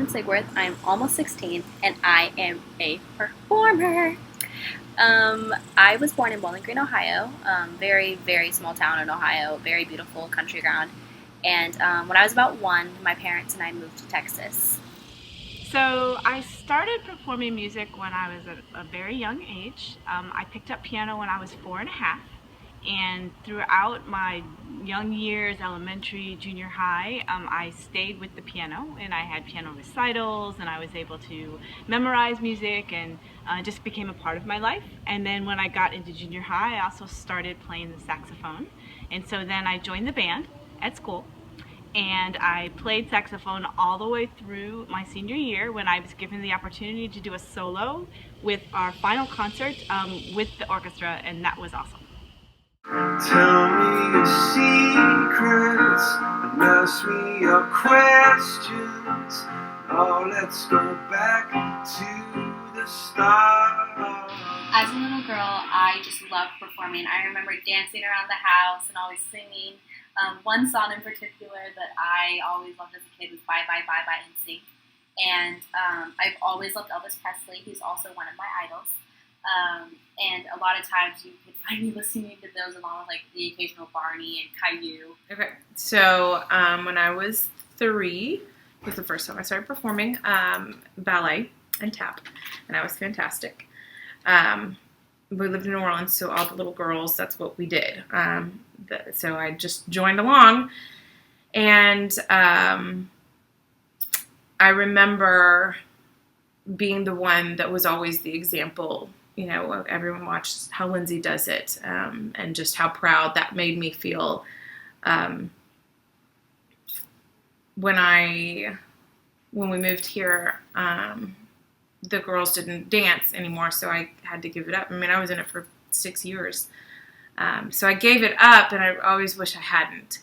Sigworth. I'm almost 16 and I am a performer. I was born in Bowling Green, Ohio. Very, very small town in Ohio, very beautiful country ground. And when I was about one, my parents and I moved to Texas. So I started performing music when I was at a very young age. I picked up piano when I was 4.5, and throughout my young years, elementary, junior high, I stayed with the piano, and I had piano recitals, and I was able to memorize music, and just became a part of my life. And then when I got into junior high, I also started playing the saxophone, and so then I joined the band at school, and I played saxophone all the way through my senior year when I was given the opportunity to do a solo with our final concert with the orchestra, and that was awesome. Tell me your secrets and ask me your questions. Oh, let's go back to the start. As a little girl, I just loved performing. I remember dancing around the house and always singing. One song in particular that I always loved as a kid was Bye Bye Bye Bye NSYNC. And I've always loved Elvis Presley. He's also one of my idols. And a lot of times you could find me listening to those along with like the occasional Barney and Caillou. Okay, so when I was 3 was the first time I started performing ballet and tap, and I was fantastic. We lived in New Orleans, so all the little girls, that's what we did. So I just joined along, and I remember being the one that was always the example. You know, everyone watched how Lindsay does it, and just how proud that made me feel. When we moved here, the girls didn't dance anymore, so I had to give it up. I mean, I was in it for 6 years. So I gave it up, and I always wish I hadn't.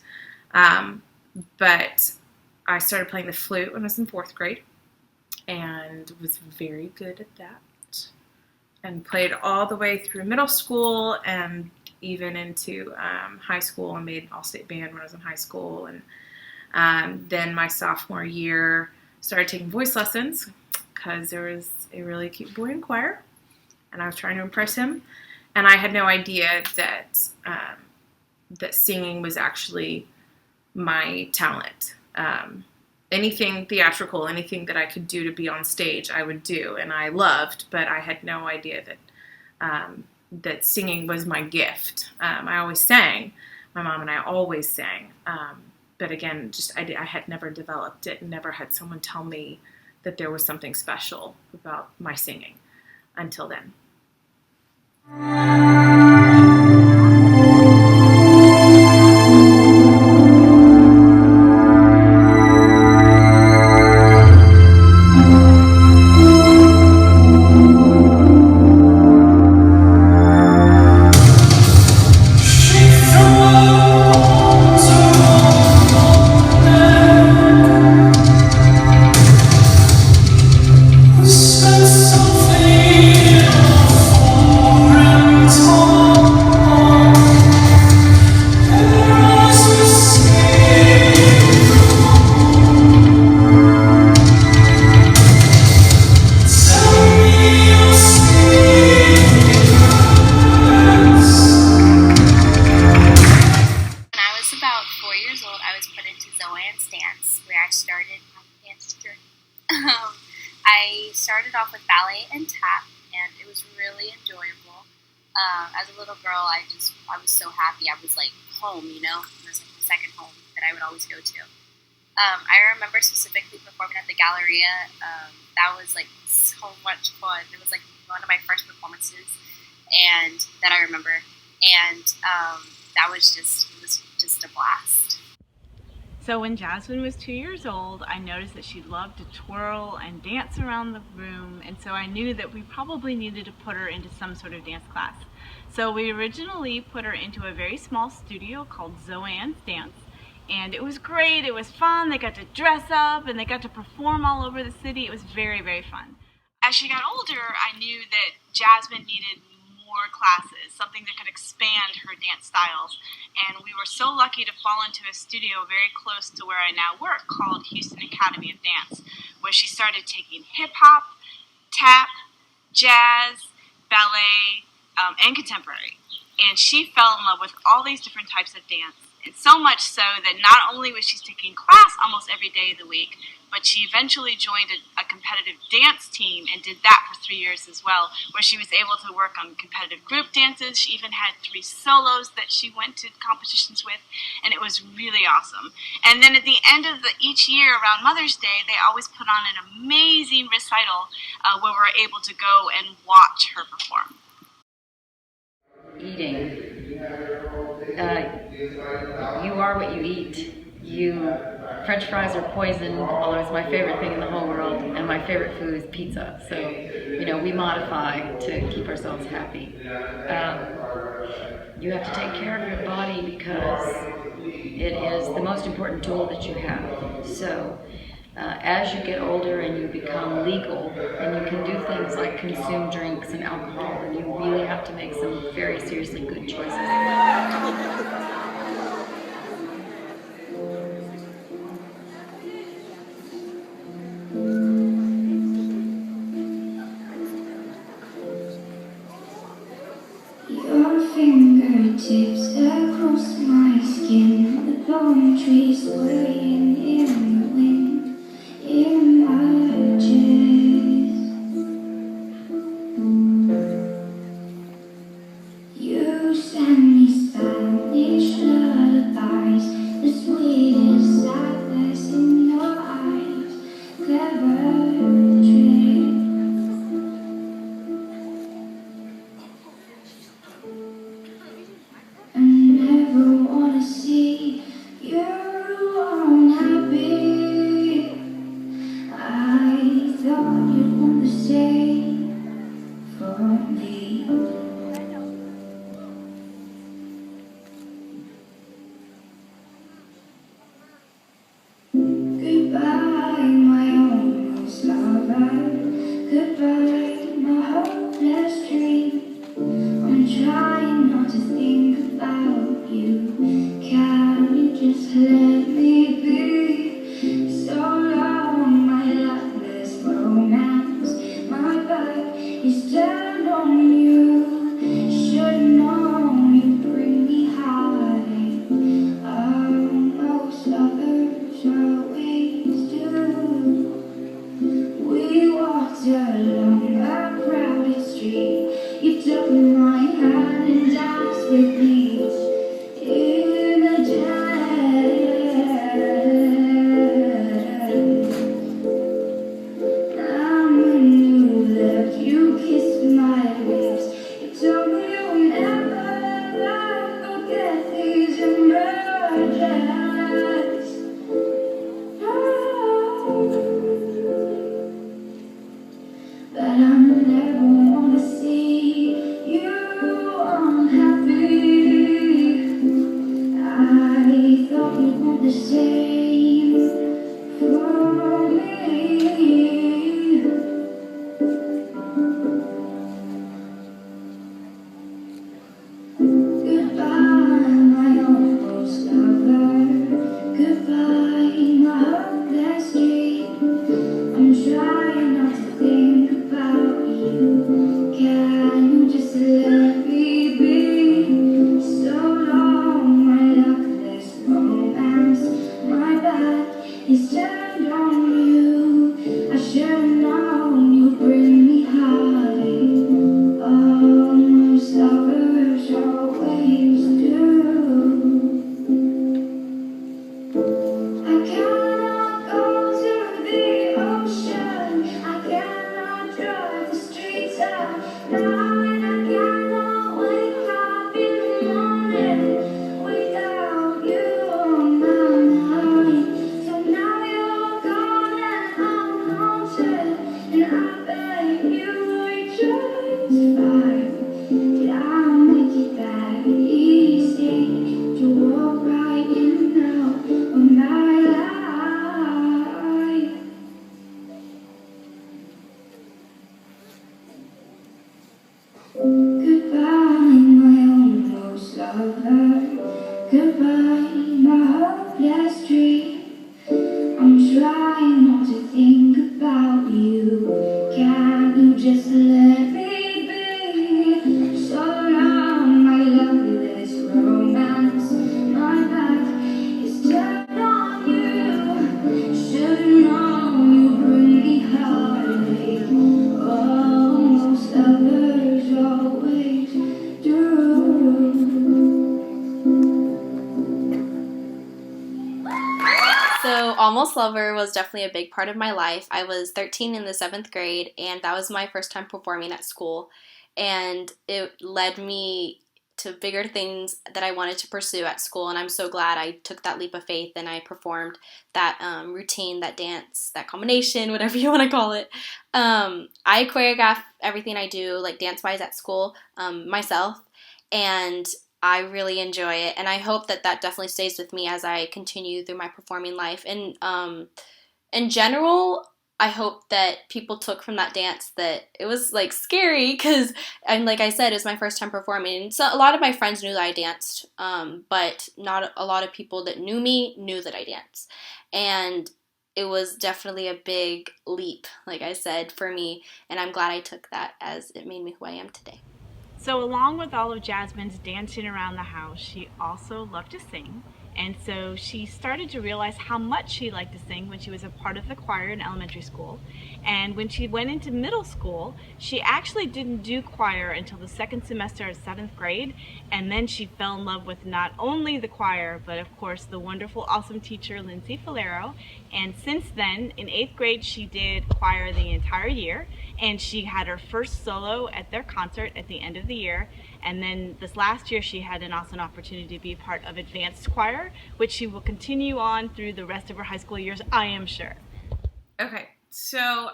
But I started playing the flute when I was in 4th grade, and was very good at that. And played all the way through middle school and even into high school. I made all-state band when I was in high school. And then my sophomore year, started taking voice lessons because there was a really cute boy in choir, and I was trying to impress him. And I had no idea that that singing was actually my talent. Anything theatrical, anything that I could do to be on stage, I would do, and I loved. But I had no idea that that singing was my gift. I always sang. My mom and I always sang. But again, just I had never developed it, and never had someone tell me that there was something special about my singing until then. When I was about 4 years old, I was put into Zoanne's dance, where I started my dance journey. I started off with ballet and tap, and it was really enjoyable. As a little girl, I was so happy. I was like home, you know. It was like the second home that I would always go to. I remember specifically performing at the Galleria. That was like so much fun. It was like one of my first performances, and that I remember. And that was just a blast. So when Jasmine was 2 years old, I noticed that she loved to twirl and dance around the room, and so I knew that we probably needed to put her into some sort of dance class. So we originally put her into a very small studio called Zoanne's Dance, and it was great. It was fun. They got to dress up and they got to perform all over the city. It was very, very fun. As she got older, I knew that Jasmine needed more classes, something that could expand her dance styles. And we were so lucky to fall into a studio very close to where I now work called Houston Academy of Dance, where she started taking hip-hop, tap, jazz, ballet, and contemporary. And she fell in love with all these different types of dance. And so much so that not only was she taking class almost every day of the week, but she eventually joined a competitive dance team and did that for 3 years as well, where she was able to work on competitive group dances. She even had 3 solos that she went to competitions with, and it was really awesome. And then at the end of each year around Mother's Day, they always put on an amazing recital where we're able to go and watch her perform. Eating. You are what you eat. French fries are poisoned, although it's my favorite thing in the whole world, and my favorite food is pizza. So, we modify to keep ourselves happy. You have to take care of your body because it is the most important tool that you have. So, as you get older and you become legal, and you can do things like consume drinks and alcohol, and you really have to make some very seriously good choices. Your fingertips across my skin, the palm trees swaying in the wind, in my chest. You sang me Spanish lullabies, the sweetest sadness in your eyes, clever trick. I never wanna see you unhappy. I thought you'd want the same for me. Goodbye, my almost lover. Goodbye, my hopeless dream. I'm trying not to think about you. Can you just let me be? So long, my luckless romance. My back is turned on you. Should know you bring me high. Most others always do. We walked along a crowded street. You took my hand and danced with me in the dark. And when you left, you kissed my lips. You told me you'll never forget these emergencies. But I never wanna see you unhappy. I thought you'd want the same for me. Goodbye, my almost lover. Goodbye, my hopeless dream. I'm trying not to think about you. Can you just let me be? So long, my luckless romance. My back is turned on you. I should've known you'd bring me high. Almost lovers always do. I cannot go to the ocean. I cannot drive the streets at night. I cannot wake up in the morning without you on my mind. So now you're gone and I'm haunted, and I beg you rejoice fine. Did I make it that easy to walk right in now of my life? Goodbye, my almost lover. Goodbye, my hopeless dream. I'm trying not to think about So Almost Lover was definitely a big part of my life. I was 13 in the 7th grade, and that was my first time performing at school. And it led me to bigger things that I wanted to pursue at school, and I'm so glad I took that leap of faith and I performed that routine, that dance, that combination, whatever you want to call it. I choreograph everything I do, like dance-wise at school, myself, and I really enjoy it, and I hope that that definitely stays with me as I continue through my performing life. And in general, I hope that people took from that dance that it was like scary because, and like I said, it was my first time performing. So a lot of my friends knew that I danced, but not a lot of people that knew me knew that I danced. And it was definitely a big leap, like I said, for me. And I'm glad I took that as it made me who I am today. So along with all of Jasmine's dancing around the house, she also loved to sing. And so she started to realize how much she liked to sing when she was a part of the choir in elementary school. And when she went into middle school, she actually didn't do choir until the second semester of 7th grade. And then she fell in love with not only the choir, but of course the wonderful, awesome teacher, Lindsay Falero. And since then, in 8th grade, she did choir the entire year. And she had her first solo at their concert at the end of the year. And then this last year, she had an awesome opportunity to be part of advanced choir, which she will continue on through the rest of her high school years, I am sure. Okay, so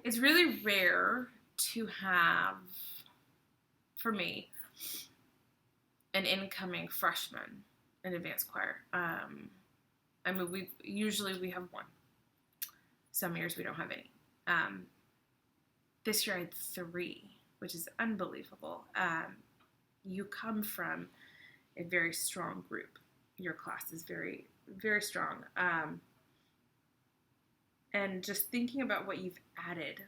it's really rare to have, for me, an incoming freshman in advanced choir. I mean, we have one. Some years we don't have any. This year I had 3, which is unbelievable. You come from a very strong group. Your class is very, very strong. And just thinking about what you've added.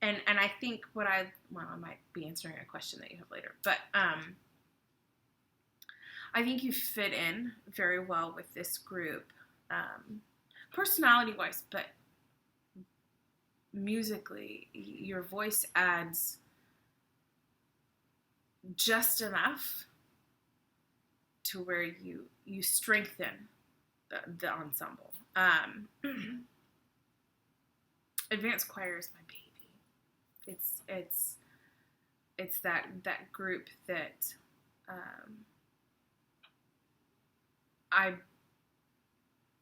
And I think I might be answering a question that you have later, but I think you fit in very well with this group, personality-wise, but musically, your voice adds just enough to where you strengthen the ensemble. Advanced choir is my baby. It's that group that I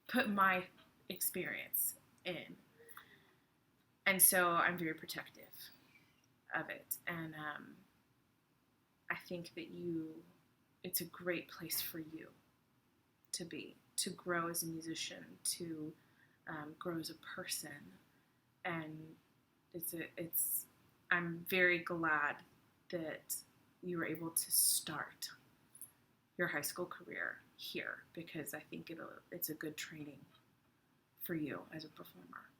put my experience in. And so I'm very protective of it. And I think that it's a great place for you to be, to grow as a musician, to grow as a person. And I'm very glad that you were able to start your high school career here, because I think it's a good training for you as a performer.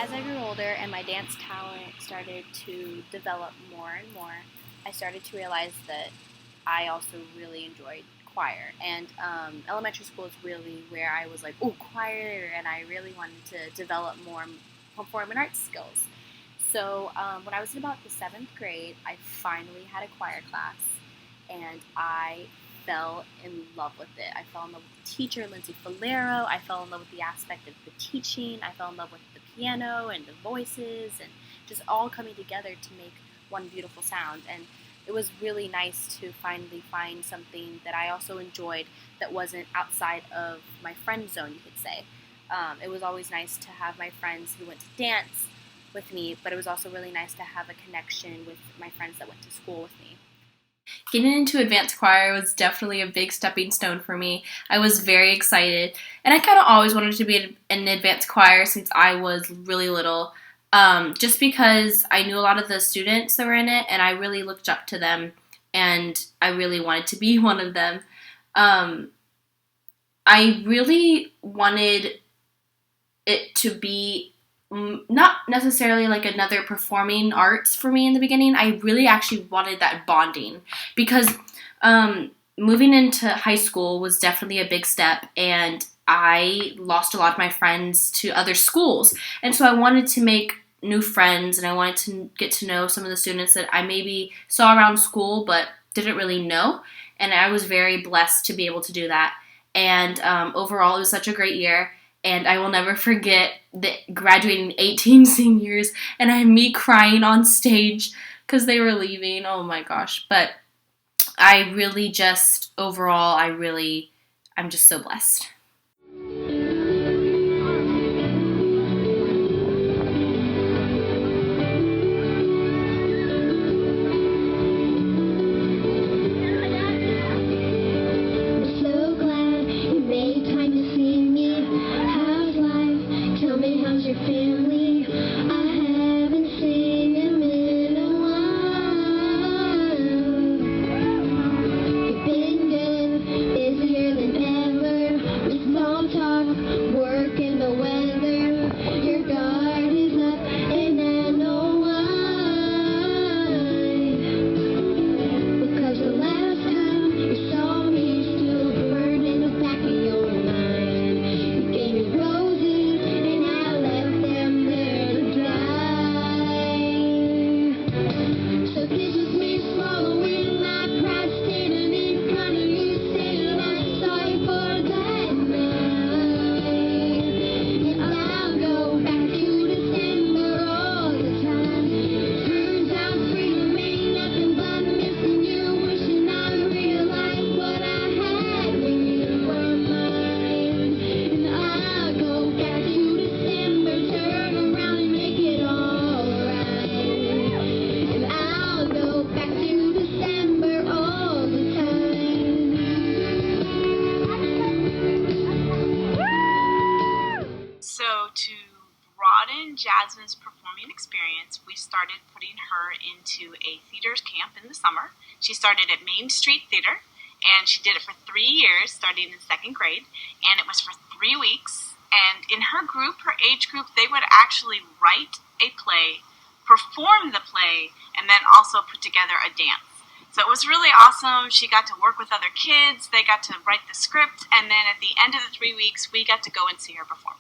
As I grew older and my dance talent started to develop more and more, I started to realize that I also really enjoyed choir. And elementary school is really where I was like, oh, choir, and I really wanted to develop more performing arts skills. So when I was in about the 7th grade, I finally had a choir class, and I fell in love with it. I fell in love with the teacher, Lindsay Falero. I fell in love with the aspect of the teaching. I fell in love with the piano and the voices and just all coming together to make one beautiful sound. And it was really nice to finally find something that I also enjoyed that wasn't outside of my friend zone, you could say. It was always nice to have my friends who went to dance with me, but it was also really nice to have a connection with my friends that went to school with me. Getting into advanced choir was definitely a big stepping stone for me. I was very excited, and I kind of always wanted to be in an advanced choir since I was really little, just because I knew a lot of the students that were in it, and I really looked up to them, and I really wanted to be one of them. I really wanted it to be not necessarily like another performing arts for me in the beginning. I really actually wanted that bonding because moving into high school was definitely a big step, and I lost a lot of my friends to other schools. And so I wanted to make new friends, and I wanted to get to know some of the students that I maybe saw around school but didn't really know. And I was very blessed to be able to do that. And overall, it was such a great year. And I will never forget the graduating 18 seniors and me crying on stage because they were leaving. Oh my gosh. But I really just, overall, I'm just so blessed. Jasmine's performing experience, we started putting her into a theater camp in the summer. She started at Main Street Theater, and she did it for 3 years, starting in 2nd grade, and it was for 3 weeks. And in her group, her age group, they would actually write a play, perform the play, and then also put together a dance. So it was really awesome. She got to work with other kids, they got to write the script, and then at the end of the 3 weeks, we got to go and see her perform.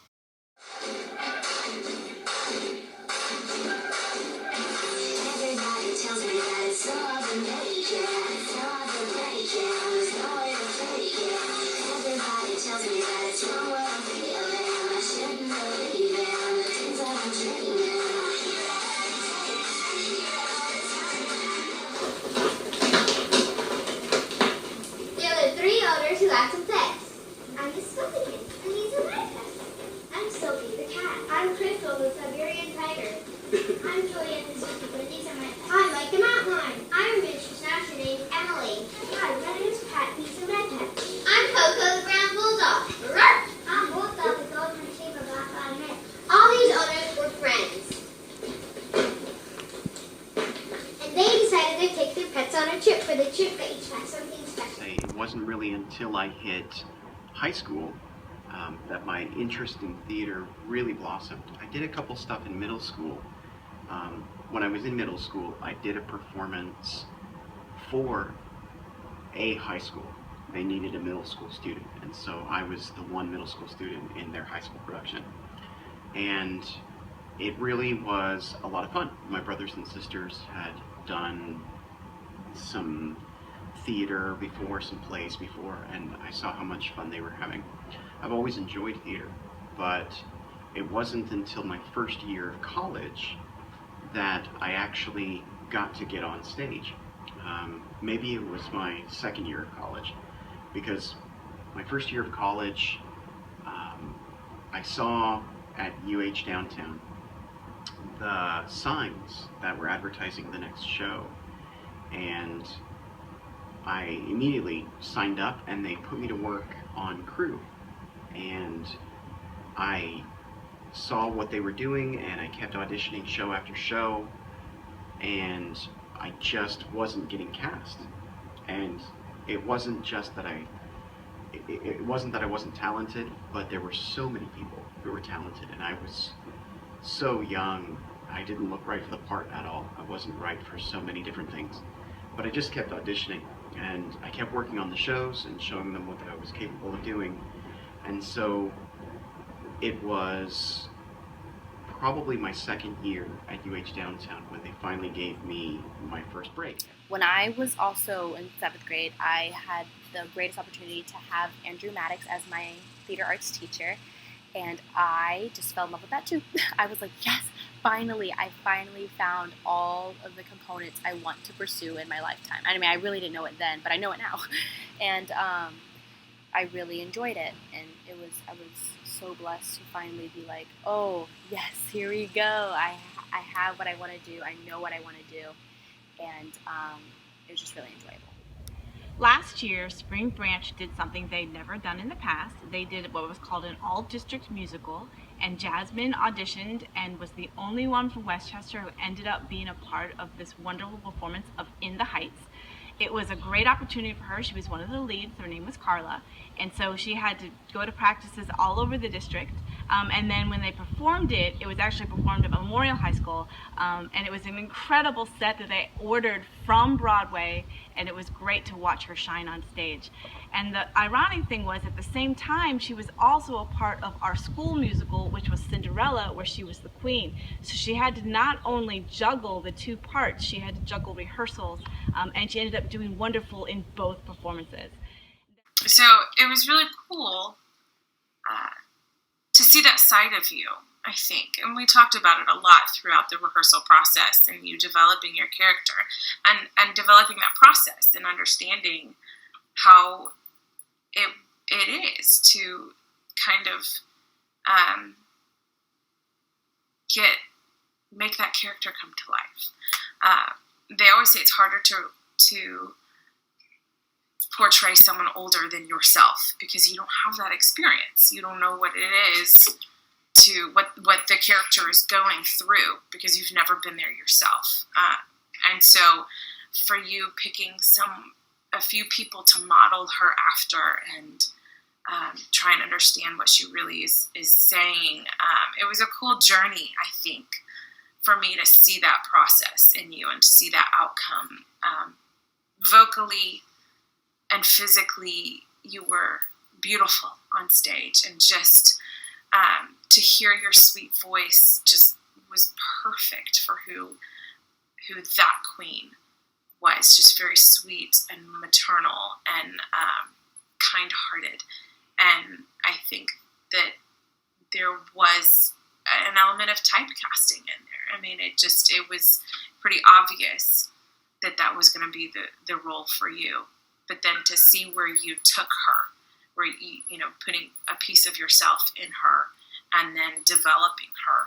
Everybody tells me that it's all the nature, it's all the nature, there's no way to fake it. Everybody tells me that it's wrong what I'm feeling, I shouldn't believe it, the things that I'm dreaming. There were 3 owners who had some pets. I'm Miss Sylvian, and he's a red pet. I'm Sylvie the cat. I'm Crystal the Siberian tiger. I'm Juliet the zookeeper. These are my pets. I'm Mike the mountain lion. I'm Miniature Snatcher named Emily. Hi, my name is Pat. He's a red pet. I'm Coco the brown bulldog. Ruff! I'm Bulldog the golden retriever black on head. All these owners were friends. And they decided to take their pets on a trip. For the trip, they each had something special. It wasn't really until I hit high school that my interest in theater really blossomed. I did a couple stuff in middle school. When I was in middle school, I did a performance for a high school. They needed a middle school student, and so I was the one middle school student in their high school production. And it really was a lot of fun. My brothers and sisters had done some theater before, some plays before, and I saw how much fun they were having. I've always enjoyed theater, but it wasn't until my first year of college that I actually got to get on stage. Maybe it was my second year of college, because my first year of college, I saw at UH downtown the signs that were advertising the next show, and I immediately signed up, and they put me to work on crew. And I saw what they were doing, and I kept auditioning show after show, and I just wasn't getting cast. And it wasn't just that it wasn't that I wasn't talented, but there were so many people who were talented, and I was so young. I didn't look right for the part at all. I wasn't right for so many different things. But I just kept auditioning, and I kept working on the shows and showing them what I was capable of doing. And so it was probably my second year at UH Downtown when they finally gave me my first break. When I was also in 7th grade, I had the greatest opportunity to have Andrew Maddox as my theater arts teacher, and I just fell in love with that too. I was like, yes, finally, I finally found all of the components I want to pursue in my lifetime. I mean, I really didn't know it then, but I know it now. And I really enjoyed it, and I was so blessed to finally be like, oh, yes, here we go. I have what I want to do. I know what I want to do, and it was just really enjoyable. Last year, Spring Branch did something they'd never done in the past. They did what was called an all-district musical, and Jasmine auditioned and was the only one from Westchester who ended up being a part of this wonderful performance of In the Heights. It was a great opportunity for her. She was one of the leads. Her name was Carla. And so she had to go to practices all over the district. And then when they performed it, it was actually performed at Memorial High School. And it was an incredible set that they ordered from Broadway. And it was great to watch her shine on stage. And the ironic thing was, at the same time, she was also a part of our school musical, which was Cinderella, where she was the queen. So she had to not only juggle the two parts, she had to juggle rehearsals, and she ended up doing wonderful in both performances. So it was really cool to see that side of you, I think. And we talked about it a lot throughout the rehearsal process, and you developing your character and developing that process and understanding how it is to kind of make that character come to life. They always say it's harder to portray someone older than yourself because you don't have that experience. You don't know what it is to what the character is going through because you've never been there yourself. And so for you picking a few people to model her after and try and understand what she really is saying, it was a cool journey, I think, for me to see that process in you and to see that outcome. Vocally and physically, you were beautiful on stage, and just to hear your sweet voice just was perfect for who that queen was. Just very sweet and maternal and kind-hearted. And I think that there was an element of typecasting in there. I mean, it was pretty obvious that was going to be the role for you. But then to see where you took her, where you putting a piece of yourself in her and then developing her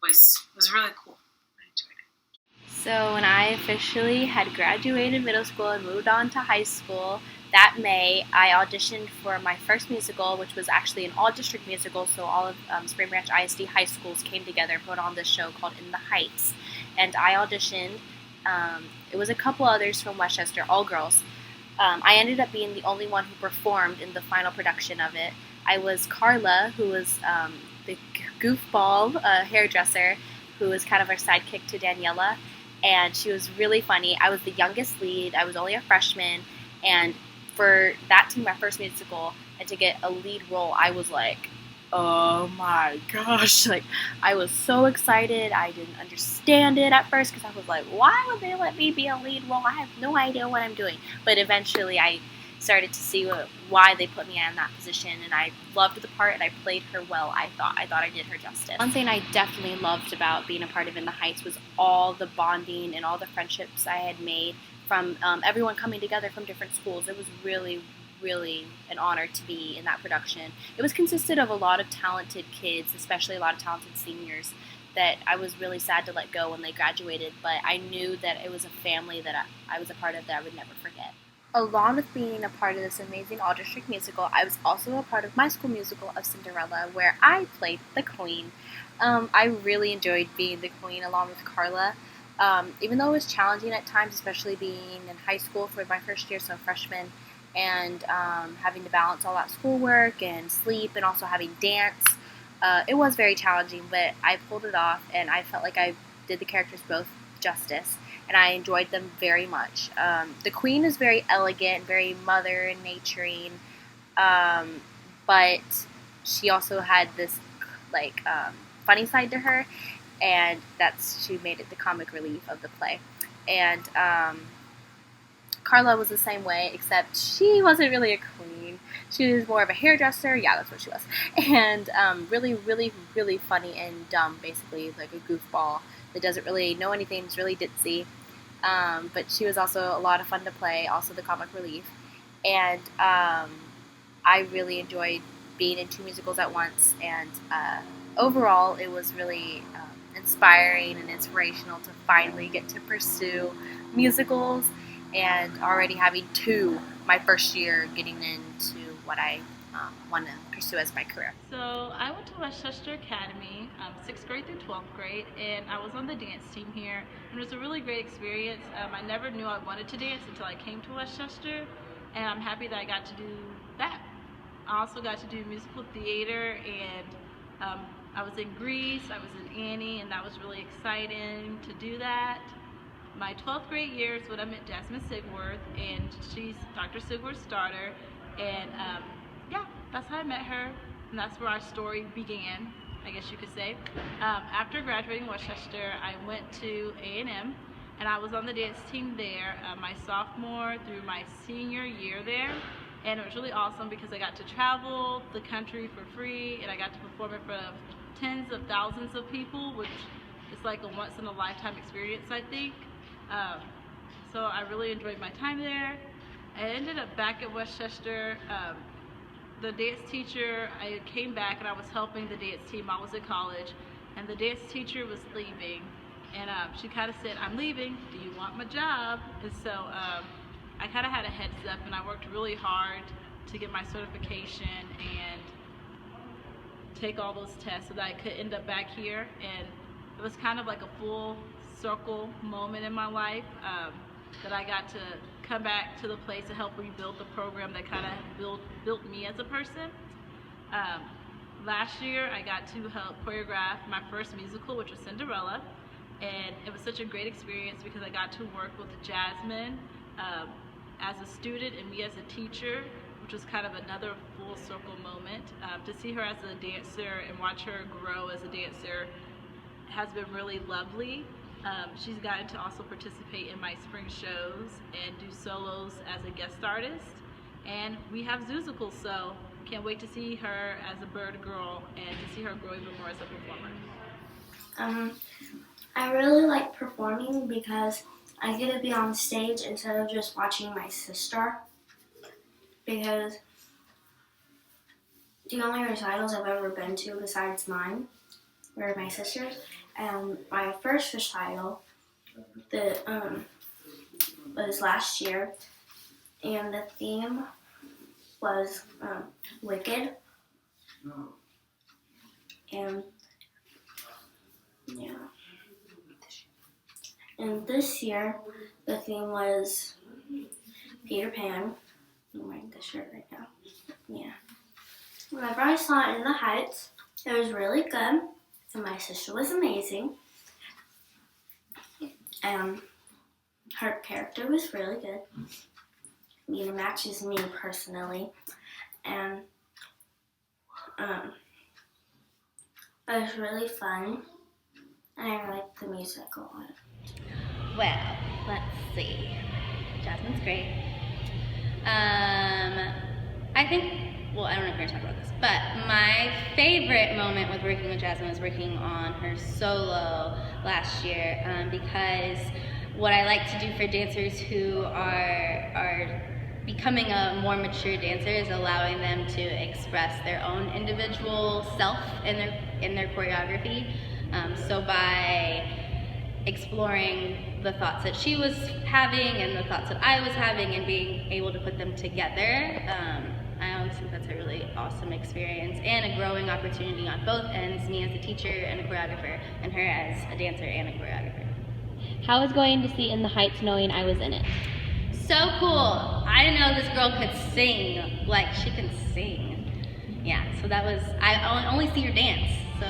was really cool. I enjoyed it. So when I officially had graduated middle school and moved on to high school, that May, I auditioned for my first musical, which was actually an all-district musical, so all of Spring Branch ISD high schools came together and put on this show called In the Heights. And I auditioned. It was a couple others from Westchester, all girls. I ended up being the only one who performed in the final production of it. I was Carla, who was the goofball hairdresser, who was kind of our sidekick to Daniela, and she was really funny. I was the youngest lead. I was only a freshman, and for that to be my first musical and to get a lead role, I was like, oh my gosh, like I was so excited. I didn't understand it at first because I was like, why would they let me be a lead role? I have no idea what I'm doing. But eventually I started to see why they put me in that position, and I loved the part and I played her well. I thought I did her justice. One thing I definitely loved about being a part of In the Heights was all the bonding and all the friendships I had made from everyone coming together from different schools. It was really, really an honor to be in that production. It was consisted of a lot of talented kids, especially a lot of talented seniors, that I was really sad to let go when they graduated, but I knew that it was a family that I was a part of that I would never forget. Along with being a part of this amazing all-district musical, I was also a part of my school musical of Cinderella, where I played the Queen. I really enjoyed being the Queen along with Carla. Even though it was challenging at times, especially being in high school for my first year, so freshman, and having to balance all that schoolwork and sleep and also having dance, it was very challenging, but I pulled it off, and I felt like I did the characters both justice, and I enjoyed them very much. The Queen is very elegant, very mother and naturing, but she also had this funny side to her, and she made it the comic relief of the play. And Carla was the same way, except she wasn't really a queen. She was more of a hairdresser. Yeah, that's what she was. And really, really, really funny and dumb, basically, like a goofball that doesn't really know anything, is really ditzy. But she was also a lot of fun to play, also the comic relief. And I really enjoyed being in 2 musicals at once. And overall, it was really inspiring and inspirational to finally get to pursue musicals, and already having 2 my first year getting into what I want to pursue as my career. So I went to Westchester Academy, 6th grade through 12th grade, and I was on the dance team here, and it was a really great experience. I never knew I wanted to dance until I came to Westchester, and I'm happy that I got to do that. I also got to do musical theater, and I was in Grease, I was in Annie, and that was really exciting to do that. My 12th grade year is when I met Jasmine Sigworth, and she's Dr. Sigworth's daughter, and yeah, that's how I met her, and that's where our story began, I guess you could say. After graduating Westchester, I went to A&M, and I was on the dance team there my sophomore through my senior year there, and it was really awesome because I got to travel the country for free, and I got to perform in front of tens of thousands of people, which is like a once-in-a-lifetime experience, I think. So I really enjoyed my time there. I ended up back at Westchester. The dance teacher, I came back and I was helping the dance team. I was at college, and the dance teacher was leaving, and she kind of said, "I'm leaving, do you want my job?" And so I kind of had a heads up, and I worked really hard to get my certification and take all those tests so that I could end up back here. And it was kind of like a full circle moment in my life, that I got to come back to the place to help rebuild the program that kind of built me as a person. Last year I got to help choreograph my first musical, which was Cinderella, and it was such a great experience because I got to work with Jasmine as a student and me as a teacher, which was kind of another full circle moment. To see her as a dancer and watch her grow as a dancer has been really lovely. She's gotten to also participate in my spring shows and do solos as a guest artist. And we have Zoozicles, so can't wait to see her as a bird girl and to see her grow even more as a performer. I really like performing because I get to be on stage instead of just watching my sister. Because the only recitals I've ever been to besides mine were my sister's. And my first recital was last year, and the theme was Wicked. And yeah. And this year, the theme was Peter Pan. I'm wearing this shirt right now. Yeah. Whenever I saw it in the Heights, it was really good. And my sister was amazing. Her character was really good. It matches me personally. And it was really fun. And I liked the music a lot. Well, let's see. Jasmine's great. I think, well, I don't know if we're going to talk about this, but my favorite moment with working with Jasmine was working on her solo last year, because what I like to do for dancers who are becoming a more mature dancer is allowing them to express their own individual self in their choreography. So by exploring the thoughts that she was having and the thoughts that I was having and being able to put them together, I always think that's a really awesome experience and a growing opportunity on both ends, me as a teacher and a choreographer, and her as a dancer and a choreographer. How was going to see In the Heights knowing I was in it? So cool. I didn't know this girl could sing. Like, she can sing. Yeah, so that was, I only see her dance, so.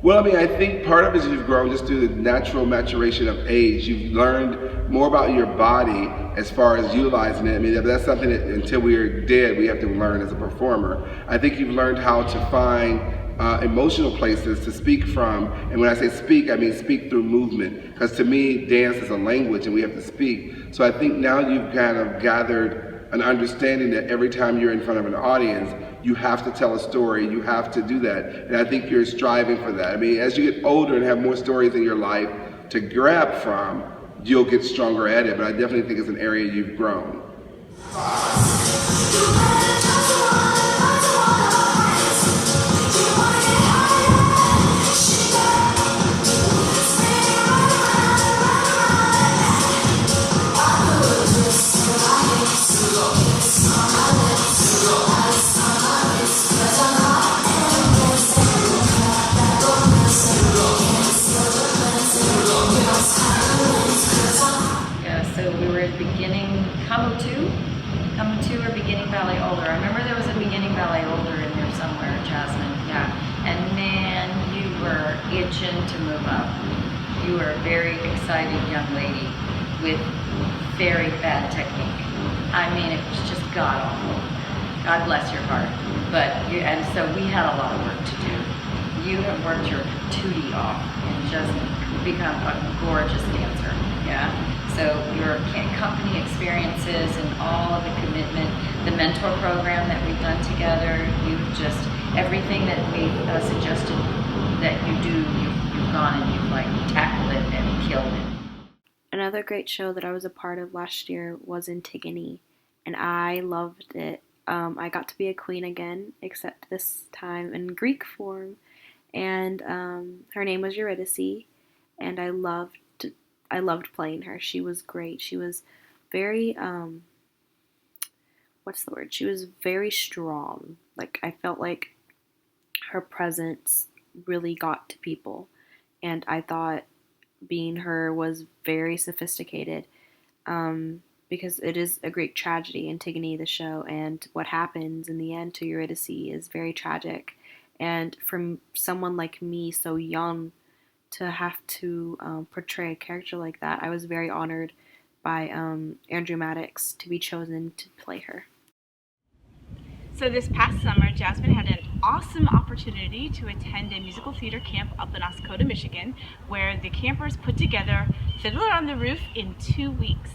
Well, I mean, I think part of it is you've grown just through the natural maturation of age. You've learned more about your body as far as utilizing it. I mean, that's something that until we are dead, we have to learn as a performer. I think you've learned how to find emotional places to speak from. And when I say speak, I mean speak through movement. Because to me, dance is a language and we have to speak. So I think now you've kind of gathered an understanding that every time you're in front of an audience, you have to tell a story, you have to do that. And I think you're striving for that. I mean, as you get older and have more stories in your life to grab from, you'll get stronger at it. But I definitely think it's an area you've grown. Kamutu or beginning ballet older. I remember there was a beginning ballet older in here somewhere, Jasmine. Yeah. And man, you were itching to move up. You were a very excited young lady with very bad technique. I mean, it was just god awful. God bless your heart. But and so we had a lot of work to do. You have worked your patootie off and just become a gorgeous dancer. Yeah. So your company experiences and all of the commitment, the mentor program that we've done together, everything that we've suggested that you do, you've gone and you've like tackled it and killed it. Another great show that I was a part of last year was Antigone, and I loved it. I got to be a queen again, except this time in Greek form, and her name was Eurydice, and I loved playing her. She was great. She was very She was very strong. Like, I felt like her presence really got to people, and I thought being her was very sophisticated, because it is a Greek tragedy, Antigone the show, and what happens in the end to Eurydice is very tragic. And for someone like me, so young, to have to portray a character like that, I was very honored by Andrew Maddox to be chosen to play her. So this past summer, Jasmine had an awesome opportunity to attend a musical theater camp up in Oscoda, Michigan, where the campers put together Fiddler on the Roof in 2 weeks.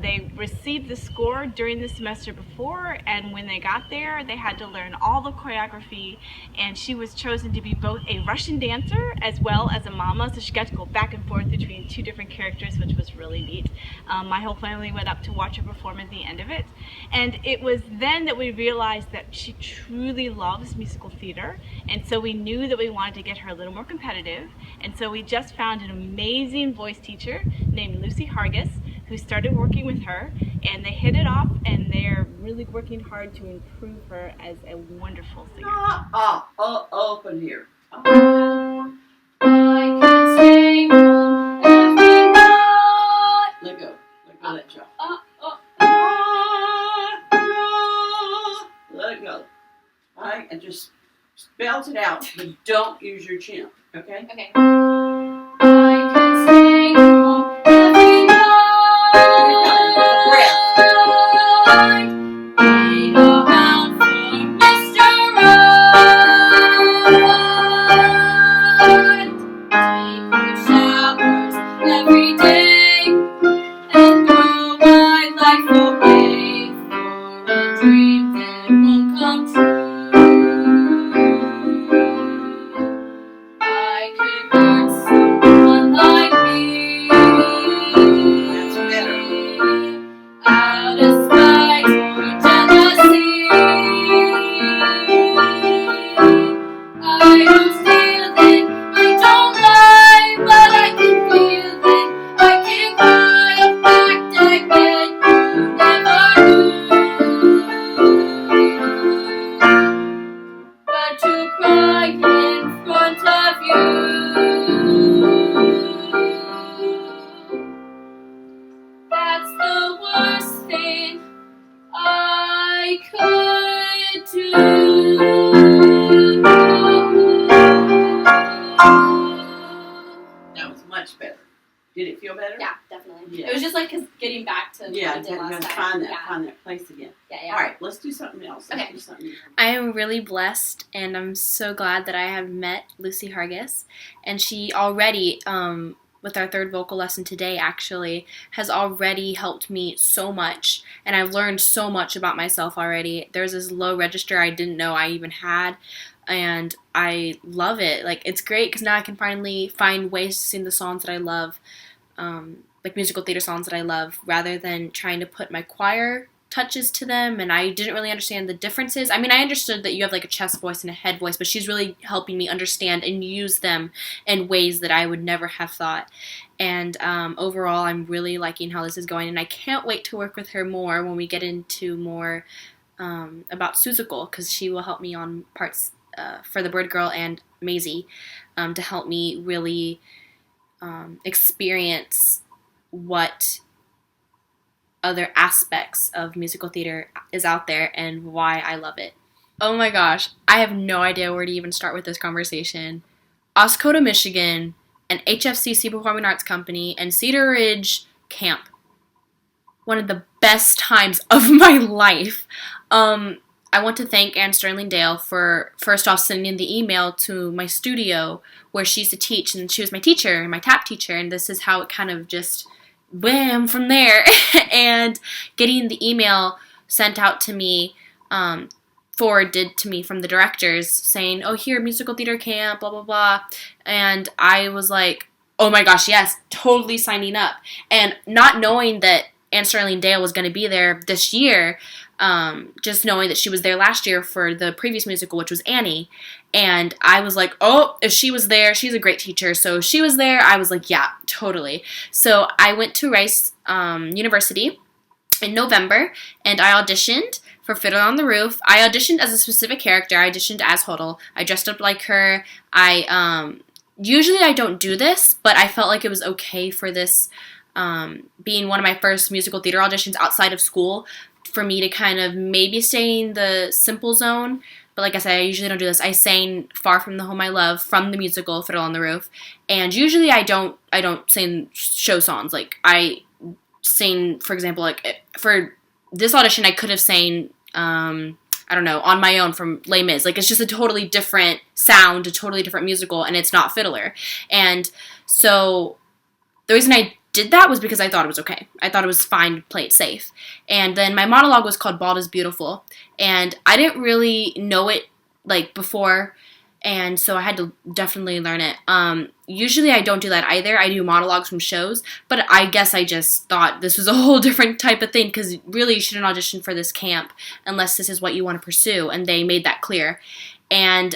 They received the score during the semester before, and when they got there, they had to learn all the choreography, and she was chosen to be both a Russian dancer as well as a mama, so she got to go back and forth between 2 different characters, which was really neat. My whole family went up to watch her perform at the end of it, and it was then that we realized that she truly loves musical theater, and so we knew that we wanted to get her a little more competitive, and so we just found an amazing voice teacher named Lucy Hargis, who started working with her, and they hit it off, and they're really working hard to improve her as a wonderful singer. Open here. I can stay home every night. Let go. Let it drop. Let it go. All right, and just belt it out, but don't use your chin. Okay? Okay. I can stay home every night. Wait around for Mr. Right. Take good showers every day and throw my life away for a dream that won't come true. I could hurt someone like me. That's better. Out of spite or jealousy, I don't steal it, I don't lie, but I can feel it. I can cry a fact again, you never knew. But to cry in front of you, that's the worst thing I could do. That was much better. Did it feel better? Yeah, definitely. Yeah. It was just like getting back to Yeah, what I did last time. find that place again. Yeah. All right, let's do something else. Let's Okay. do something else. I am really blessed, and I'm so glad that I have met Lucy Hargis, and she already, with our third vocal lesson today, actually, has already helped me so much, and I've learned so much about myself already. There's this low register I didn't know I even had, and I love it. Like, it's great because now I can finally find ways to sing the songs that I love, like musical theater songs that I love, rather than trying to put my choir touches to them, and I didn't really understand the differences. I mean, I understood that you have like a chest voice and a head voice, but she's really helping me understand and use them in ways that I would never have thought. And overall, I'm really liking how this is going, and I can't wait to work with her more when we get into more about Seussical, because she will help me on parts for the Bird Girl and Maisie, to help me really experience what other aspects of musical theater is out there and why I love it. Oh my gosh, I have no idea where to even start with this conversation. Oscoda, Michigan, and HFCC Performing Arts Company, and Cedar Ridge Camp. One of the best times of my life. I want to thank Anne Sterling Dale for, first off, sending the email to my studio where she used to teach, and she was my teacher, my tap teacher, and this is how it kind of just wham, from there. And getting the email sent out to me, forwarded to me from the directors saying, oh, here, musical theater camp, blah, blah, blah. And I was like, oh my gosh, yes, totally signing up. And not knowing that Anne Sterling Dale was going to be there this year, just knowing that she was there last year for the previous musical, which was Annie. And I was like, oh, if she was there, she's a great teacher. So if she was there, I was like, yeah, totally. So I went to Rice University in November, and I auditioned for Fiddler on the Roof. I auditioned as a specific character. I auditioned as Hodel. I dressed up like her. Usually I don't do this, but I felt like it was okay for this, being one of my first musical theater auditions outside of school, for me to kind of maybe stay in the simple zone. But like I said, I usually don't do this. I sang Far From the Home I Love from the musical Fiddler on the Roof. And usually I don't sing show songs. Like, I sing, for example, like, for this audition, I could have sang, I don't know, On My Own from Les Mis. Like, it's just a totally different sound, a totally different musical, and it's not Fiddler. And so the reason I did that was because I thought it was okay. I thought it was fine to play it safe. And then my monologue was called Bald is Beautiful, and I didn't really know it, like, before, and so I had to definitely learn it. Usually I don't do that either. I do monologues from shows, but I guess I just thought this was a whole different type of thing, because really you shouldn't audition for this camp unless this is what you want to pursue, and they made that clear. And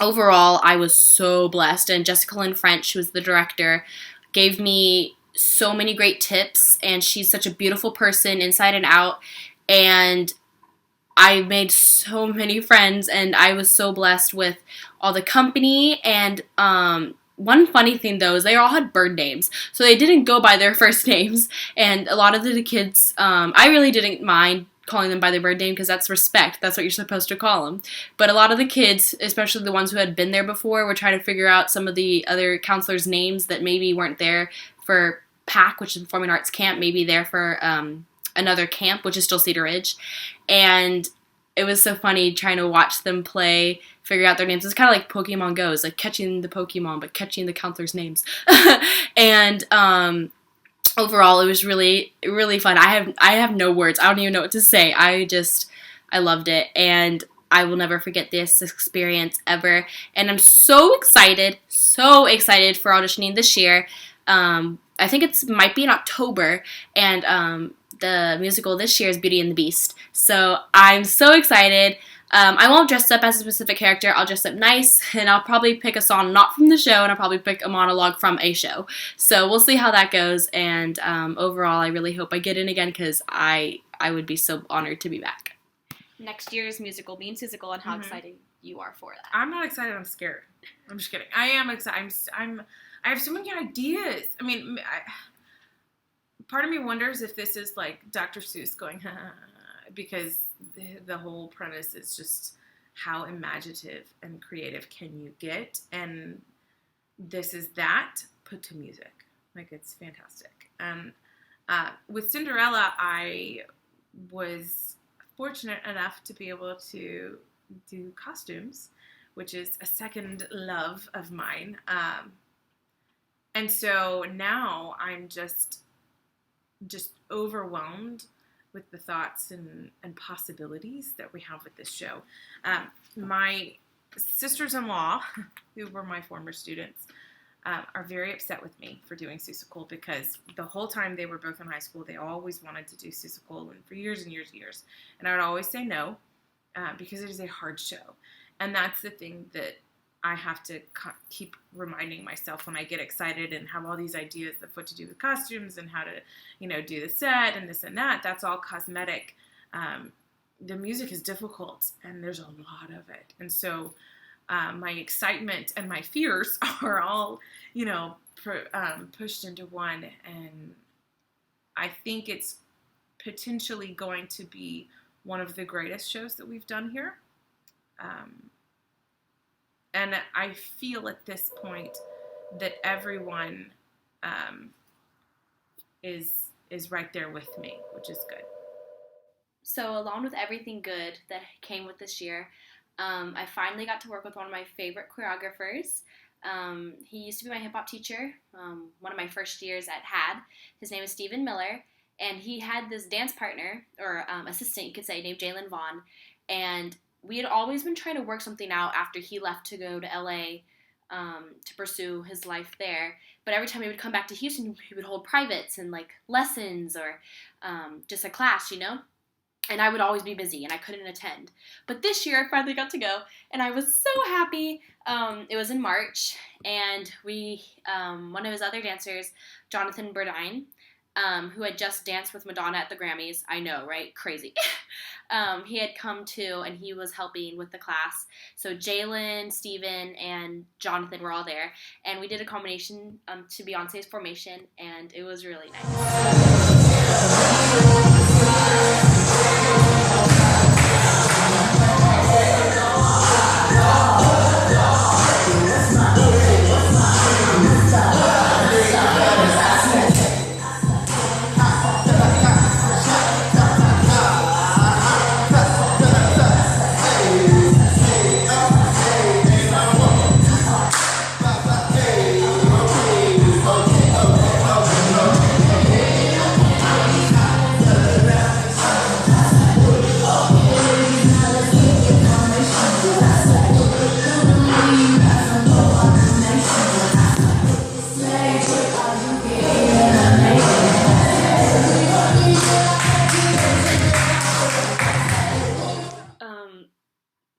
overall, I was so blessed, and Jessica Lynn French, who was the director, gave me so many great tips, and she's such a beautiful person inside and out, and I made so many friends, and I was so blessed with all the company. And one funny thing, though, is they all had bird names, so they didn't go by their first names, and a lot of the kids, I really didn't mind calling them by their bird name, because that's respect. That's what you're supposed to call them. But a lot of the kids, especially the ones who had been there before, were trying to figure out some of the other counselors' names that maybe weren't there for PAC, which is Performing Arts Camp, maybe there for another camp, which is still Cedar Ridge. And it was so funny trying to watch them play, figure out their names. It's kind of like Pokemon Go. It's like catching the Pokemon, but catching the counselors' names. And overall, it was really, really fun. I have no words. I don't even know what to say. I loved it, and I will never forget this experience ever. And I'm so excited for auditioning this year. I think it might be in October, and the musical this year is Beauty and the Beast. So I'm so excited. I won't dress up as a specific character. I'll dress up nice, and I'll probably pick a song not from the show, and I'll probably pick a monologue from a show. So we'll see how that goes, and overall, I really hope I get in again, because I would be so honored to be back. Next year's musical, Being Seussical, and how excited you are for that. I'm not excited. I'm scared. I'm just kidding. I am excited. I have so many ideas. I mean, part of me wonders if this is like Dr. Seuss going, because the whole premise is just how imaginative and creative can you get, and this is that put to music. Like, it's fantastic. And with Cinderella, I was fortunate enough to be able to do costumes, which is a second love of mine. And so now I'm just overwhelmed with the thoughts and possibilities that we have with this show. My sisters-in-law, who were my former students, are very upset with me for doing Seussical, because the whole time they were both in high school, they always wanted to do Seussical, and for years and years and years. And I would always say no, because it is a hard show. And that's the thing that I have to keep reminding myself when I get excited and have all these ideas of what to do with costumes and how to, do the set and this and that. That's all cosmetic. The music is difficult, and there's a lot of it. And so my excitement and my fears are all, pushed into one. And I think it's potentially going to be one of the greatest shows that we've done here. And I feel at this point that everyone is right there with me, which is good. So along with everything good that came with this year, I finally got to work with one of my favorite choreographers. He used to be my hip-hop teacher, one of my first years at HAD. His name is Stephen Miller, and he had this dance partner, or assistant, you could say, named Jalen Vaughn, and we had always been trying to work something out after he left to go to LA to pursue his life there. But every time he would come back to Houston, he would hold privates and like lessons or just a class, you know? And I would always be busy and I couldn't attend. But this year I finally got to go and I was so happy. It was in March, and one of his other dancers, Jonathan Burdine, who had just danced with Madonna at the Grammys. I know, right? Crazy. He had come too, and he was helping with the class. So Jalen, Steven, and Jonathan were all there, and we did a combination to Beyonce's Formation, and it was really nice.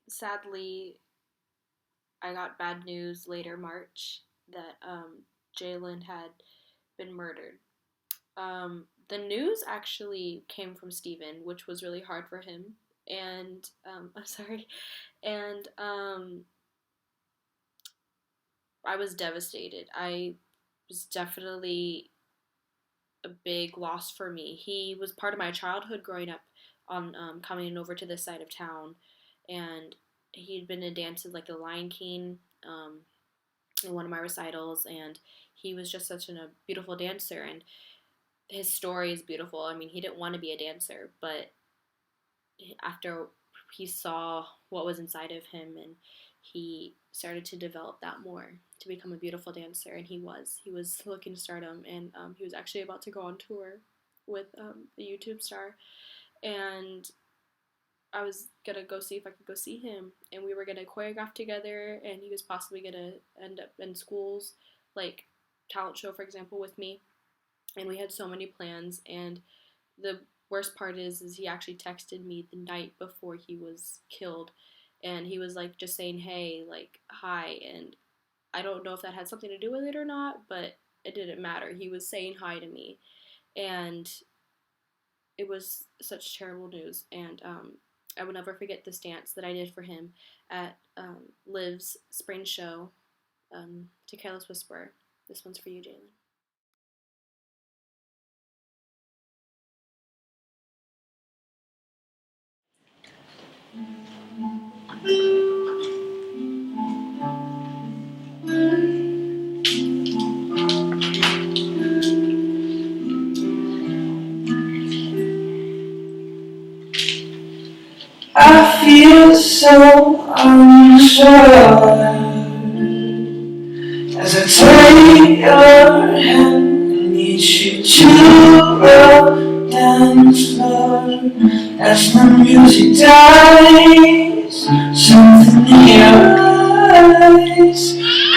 Sadly, I got bad news later March that Jalen had been murdered. The news actually came from Steven, which was really hard for him, and I'm sorry, and I was devastated. I was definitely a big loss for me. He was part of my childhood growing up on coming over to this side of town, and he'd been in dances like The Lion King in one of my recitals, and he was just such a beautiful dancer, and his story is beautiful. I mean, he didn't want to be a dancer, but after he saw what was inside of him, and he started to develop that more to become a beautiful dancer, and he was looking to stardom, and he was actually about to go on tour with a YouTube star, and I was gonna go see if I could go see him, and we were gonna choreograph together, and he was possibly gonna end up in schools, like talent show, for example, with me, and we had so many plans. And the worst part is he actually texted me the night before he was killed, and he was like just saying, hey, like, hi, and I don't know if that had something to do with it or not, but it didn't matter. He was saying hi to me, and it was such terrible news. And I will never forget this dance that I did for him at Liv's spring show to Careless Whisper. This one's for you, Jalen. I feel so unsure as I take your hand and lead you to the dance floor. As the music dies, something in your eyes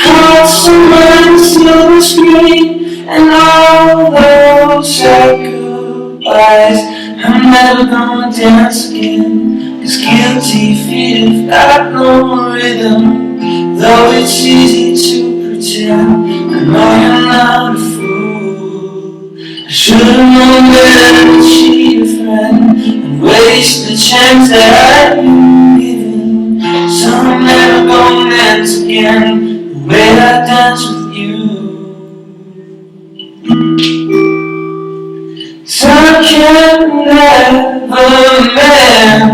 calls someone to the screen, and all those sad goodbyes. I'm never gonna dance again, 'cause guilty feet have got no rhythm. Though it's easy to pretend, I know you're not a fool. I should've known better to cheat a friend and waste the chance that you've given. So I'm never gonna dance again the way I dance with you. Time can never mend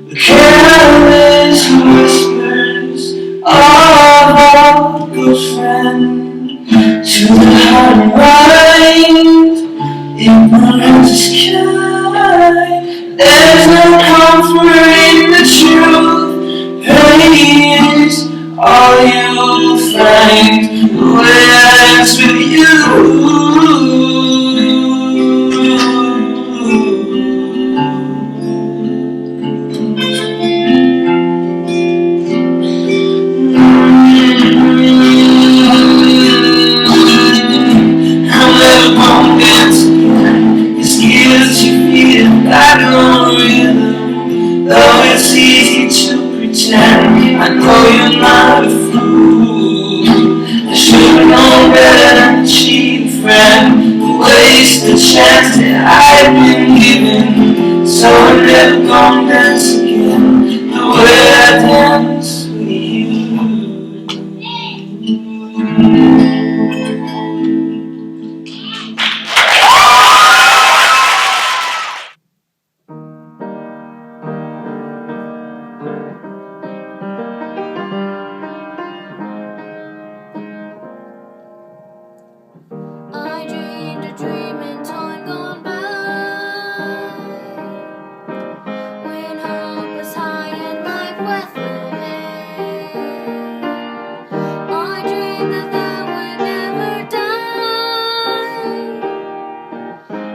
the careless whispers of a good friend. To the heart and mind, ignorance is kind. There's no comfort in the truth. Pain is All you'll find the way I dance with you. I'm never gonna dance again. It's years you feel like no rhythm. Though it's easy to pretend, I know you're not a fool. I should've known better than a cheap friend to waste the chance that I've been given. So I'm never gonna dance again the way I dance with you. I dreamed a dream in time gone by, when hope was high and life worth living. I dreamed that I would never die.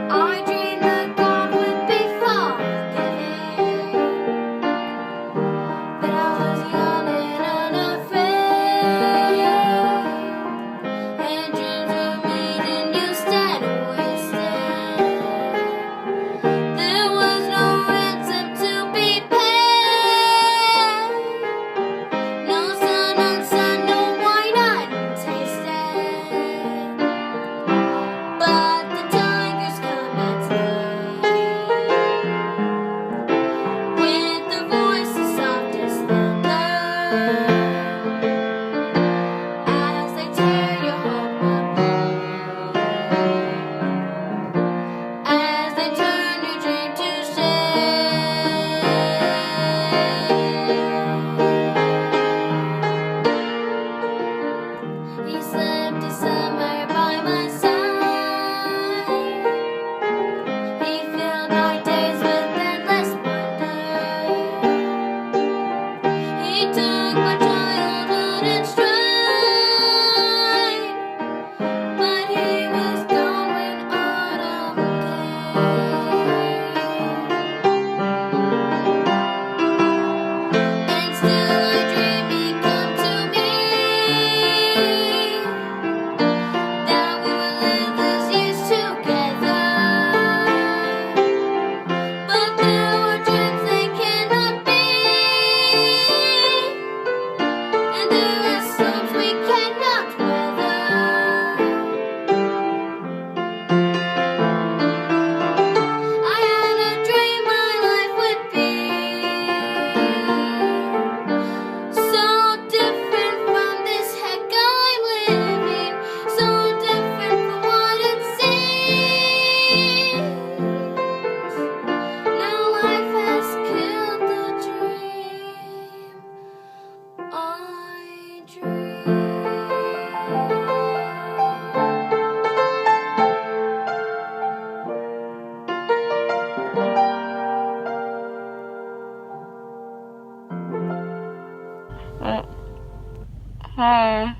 I dreamed that God would be forgiving, that I was young and unafraid, and dreams were made and used and wasted. There was no ransom to be paid, no sun unsun, no wine untasted. But the tigers come at night, with the voice as soft as thunder, as they tear your hope apart, as they turn your dream to shame. He slept a summer by my side. He filled my days with endless wonder. He took my childhood in stride, but he was gone when autumn came. And still I dream he'd come to me, that we would live those years together. But there are dreams they cannot be, and there are storms we cannot weather. I had a dream my life would be so different from this heck I'm living, so different from what it seems. Now life has killed the dream I dreamed. Hi.